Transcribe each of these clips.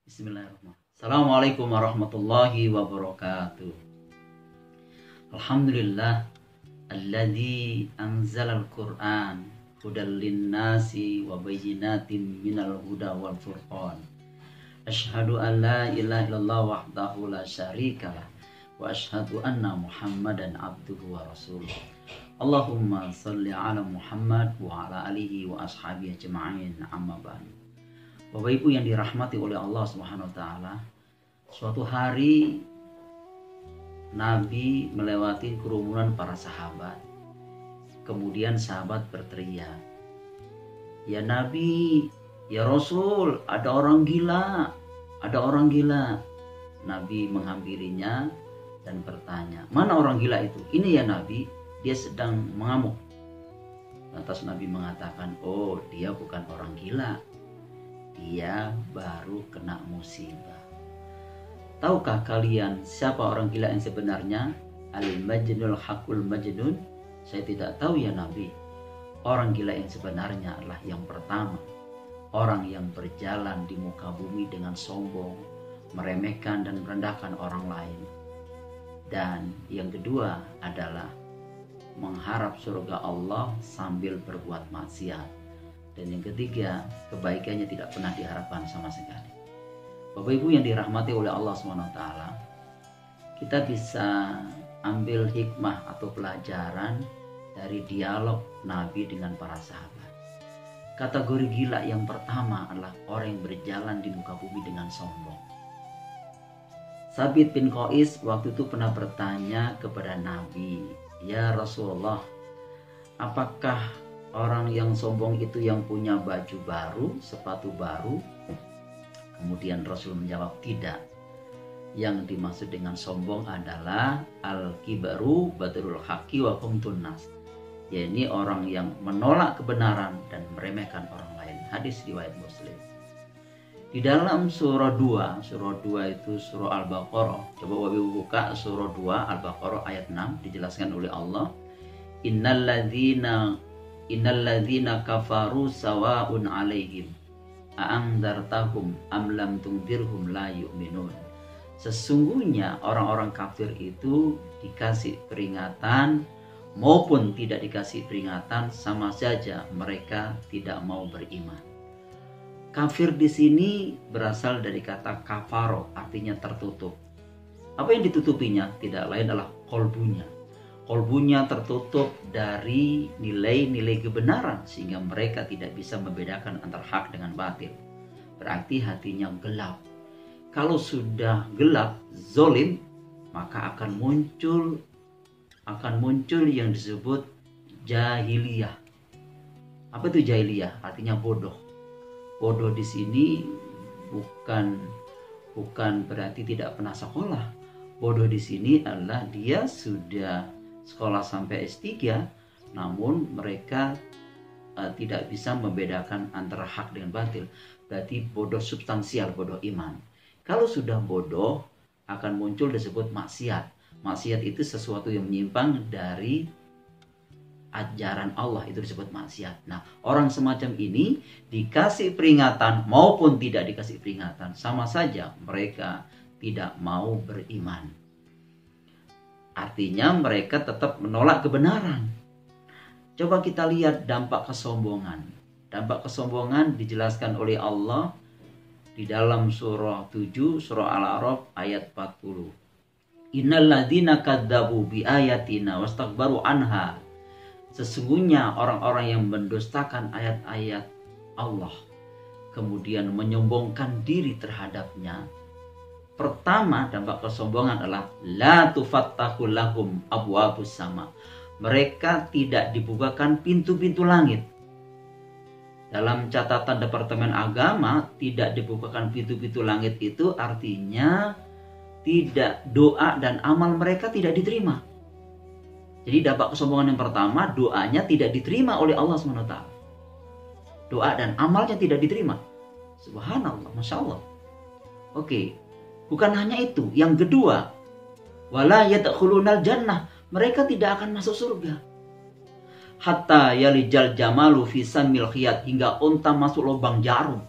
Bismillahirrahmanirrahim. Assalamualaikum warahmatullahi wabarakatuh. Alhamdulillah alladzi anzalal Qur'an hudal linnasi wa bayyinatin minal huda wal furqan. Asyhadu an la ilaha illallah wahdahu la syarikalah wa asyhadu anna Muhammadan abduhu wa rasuluh. Allahumma shalli ala Muhammad wa ala alihi wa ashabihi ajma'in, amma ba'du. Bapak Ibu yang dirahmati oleh Allah Subhanahu wa taala, suatu hari Nabi melewati kerumunan para sahabat. Kemudian sahabat berteriak, "Ya Nabi, ya Rasul, ada orang gila, ada orang gila." Nabi menghampirinya dan bertanya, "Mana orang gila itu?" "Ini ya Nabi, dia sedang mengamuk." Lantas Nabi mengatakan, "Oh, dia bukan orang gila, dia baru kena musibah." Tahukah kalian siapa orang gila yang sebenarnya? Al-Majnul Hakul Majnun. Saya tidak tahu ya Nabi. Orang gila yang sebenarnya adalah yang pertama, orang yang berjalan di muka bumi dengan sombong, meremehkan dan merendahkan orang lain. Dan yang kedua adalah mengharap surga Allah sambil berbuat maksiat. Dan yang ketiga, kebaikannya tidak pernah diharapkan sama sekali. Bapak Ibu yang dirahmati oleh Allah SWT, kita bisa ambil hikmah atau pelajaran dari dialog Nabi dengan para sahabat. Kategori gila yang pertama adalah orang yang berjalan di muka bumi dengan sombong. Sabit bin Qais waktu itu pernah bertanya kepada Nabi, "Ya Rasulullah, apakah orang yang sombong itu yang punya baju baru, sepatu baru?" Kemudian Rasul menjawab, "Tidak. Yang dimaksud dengan sombong adalah al-kibaru badrul haqqi wa qamtun nas." Yaitu orang yang menolak kebenaran dan meremehkan orang lain. Hadis riwayat Muslim. Di dalam surah 2 itu surah Al-Baqarah. Coba Bapak buka surah 2 Al-Baqarah ayat 6, dijelaskan oleh Allah, Innalladzina kafaru sawa'un alaihim a'andzartahum am lam tundzirhum la yu'minun. Sesungguhnya orang-orang kafir itu dikasih peringatan maupun tidak dikasih peringatan, sama saja mereka tidak mau beriman. Kafir di sini berasal dari kata kafaro, artinya tertutup. Apa yang ditutupinya? Tidak lain adalah kolbunya. Kolbunya tertutup dari nilai-nilai kebenaran sehingga mereka tidak bisa membedakan antara hak dengan batil. Berarti hatinya gelap. Kalau sudah gelap, zolim, maka akan muncul yang disebut jahiliyah. Apa itu jahiliyah? Artinya bodoh. Bodoh di sini bukan berarti tidak pernah sekolah. Bodoh di sini adalah dia sudah sekolah sampai S3, namun mereka tidak bisa membedakan antara hak dengan batil. Berarti bodoh substansial, bodoh iman. Kalau sudah bodoh, akan muncul disebut maksiat. Maksiat itu sesuatu yang menyimpang dari ajaran Allah, itu disebut maksiat. Nah, orang semacam ini dikasih peringatan maupun tidak dikasih peringatan, sama saja mereka tidak mau beriman. Artinya mereka tetap menolak kebenaran. Coba kita lihat dampak kesombongan. Dampak kesombongan dijelaskan oleh Allah di dalam surah 7, surah Al-A'raf ayat 40. Innalladzina kadzabu biayatina wastakbaru anha. Sesungguhnya orang-orang yang mendustakan ayat-ayat Allah, kemudian menyombongkan diri terhadapnya. Pertama, dampak kesombongan adalah la tufattahu lahum abwabus sama. Mereka tidak dibukakan pintu-pintu langit. Dalam catatan Departemen Agama, tidak dibukakan pintu-pintu langit itu artinya tidak, doa dan amal mereka tidak diterima. Jadi dampak kesombongan yang pertama, doanya tidak diterima oleh Allah SWT. Doa dan amalnya tidak diterima. Subhanallah, Masya Allah. Oke. Bukan hanya itu, yang kedua, wala yadkhulunal jannah, mereka tidak akan masuk surga. Hatta yalijal jamalu fi sammil khiyat, hingga unta masuk lubang jarum.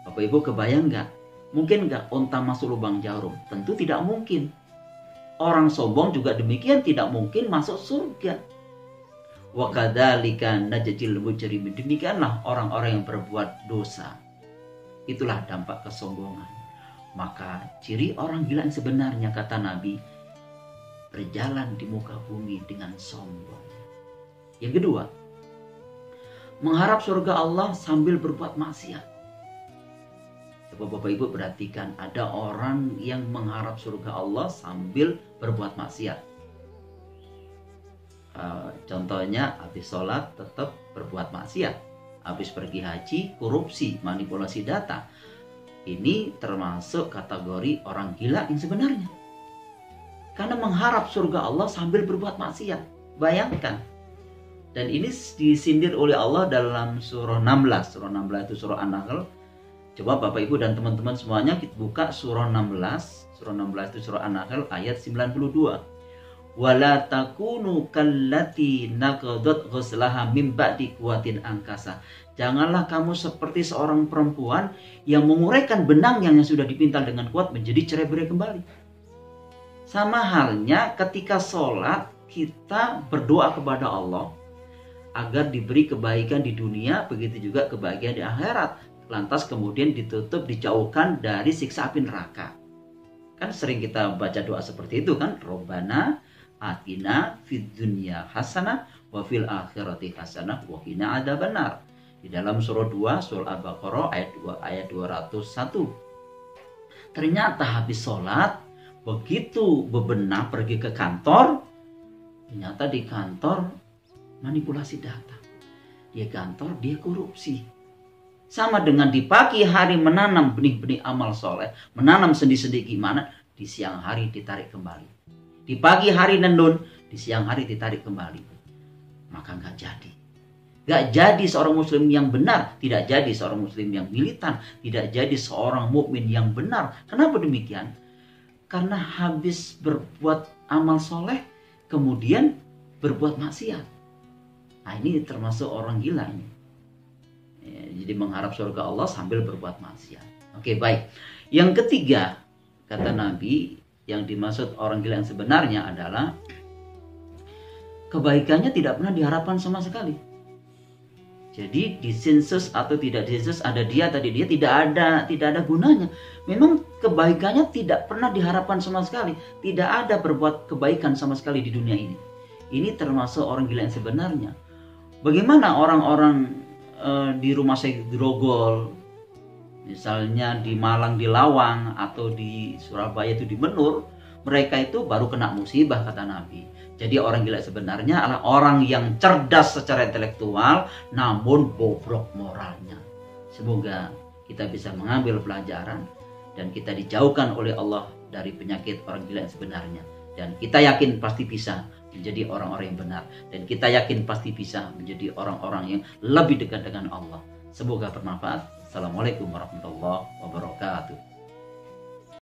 Bapak Ibu kebayang nggak? Mungkin nggak onta masuk lubang jarum? Tentu tidak mungkin. Orang sombong juga demikian, tidak mungkin masuk surga. Wa kadzalika najzil mujrimin. Demikianlah orang-orang yang berbuat dosa. Itulah dampak kesombongan. Maka ciri orang gila yang sebenarnya, kata Nabi, berjalan di muka bumi dengan sombong. Yang kedua, mengharap surga Allah sambil berbuat maksiat. Coba Bapak Ibu perhatikan, ada orang yang mengharap surga Allah sambil berbuat maksiat. Contohnya habis sholat tetap berbuat maksiat, habis pergi haji korupsi, manipulasi data. Ini termasuk kategori orang gila yang sebenarnya, karena mengharap surga Allah sambil berbuat maksiat. Bayangkan. Dan ini disindir oleh Allah dalam surah 16. Surah 16 itu surah An-Nahl. Coba Bapak Ibu dan teman-teman semuanya kita buka surah 16. Surah 16 itu surah An-Nahl ayat 92. Wala takunu kallati naqadat ghuslaha min ba'di quwwatin angkasa. Janganlah kamu seperti seorang perempuan yang menguraikan benang yang sudah dipintal dengan kuat menjadi cerai-berai kembali. Sama halnya ketika sholat kita berdoa kepada Allah agar diberi kebaikan di dunia, begitu juga kebahagiaan di akhirat. Lantas kemudian ditutup, dijauhkan dari siksa api neraka. Kan sering kita baca doa seperti itu kan. Robbana atina fid dunya hasanah wa fil akhirati hasanah wa qina adzabannar. Di dalam surah 2 surah Al-Baqarah ayat 201. Ternyata habis sholat, begitu bebenah pergi ke kantor, ternyata di kantor manipulasi data. Di kantor dia korupsi. Sama dengan di pagi hari menanam benih-benih amal soleh, menanam sendi-sendi gimana, di siang hari ditarik kembali. Di pagi hari nendun, di siang hari ditarik kembali. Maka nggak jadi. Nggak jadi seorang muslim yang benar, tidak jadi seorang muslim yang militan, tidak jadi seorang mukmin yang benar. Kenapa demikian? Karena habis berbuat amal soleh, kemudian berbuat maksiat. Nah, ini termasuk orang gila ini. Ya, jadi mengharap surga Allah sambil berbuat maksiat. Oke, baik. Yang ketiga, kata Nabi, yang dimaksud orang gila yang sebenarnya adalah kebaikannya tidak pernah diharapkan sama sekali. Jadi disensus atau tidak disensus, ada dia tadi dia tidak ada gunanya. Memang kebaikannya tidak pernah diharapkan sama sekali. Tidak ada berbuat kebaikan sama sekali di dunia ini. Ini termasuk orang gila yang sebenarnya. Bagaimana orang-orang di rumah sakit Grogol, misalnya di Malang di Lawang atau di Surabaya itu di Menur, mereka itu baru kena musibah, kata Nabi. Jadi orang gila sebenarnya adalah orang yang cerdas secara intelektual namun bobrok moralnya. Semoga kita bisa mengambil pelajaran dan kita dijauhkan oleh Allah dari penyakit orang gila yang sebenarnya. Dan kita yakin pasti bisa menjadi orang-orang yang benar. Dan kita yakin pasti bisa menjadi orang-orang yang lebih dekat dengan Allah. Semoga bermanfaat. Assalamualaikum warahmatullahi wabarakatuh.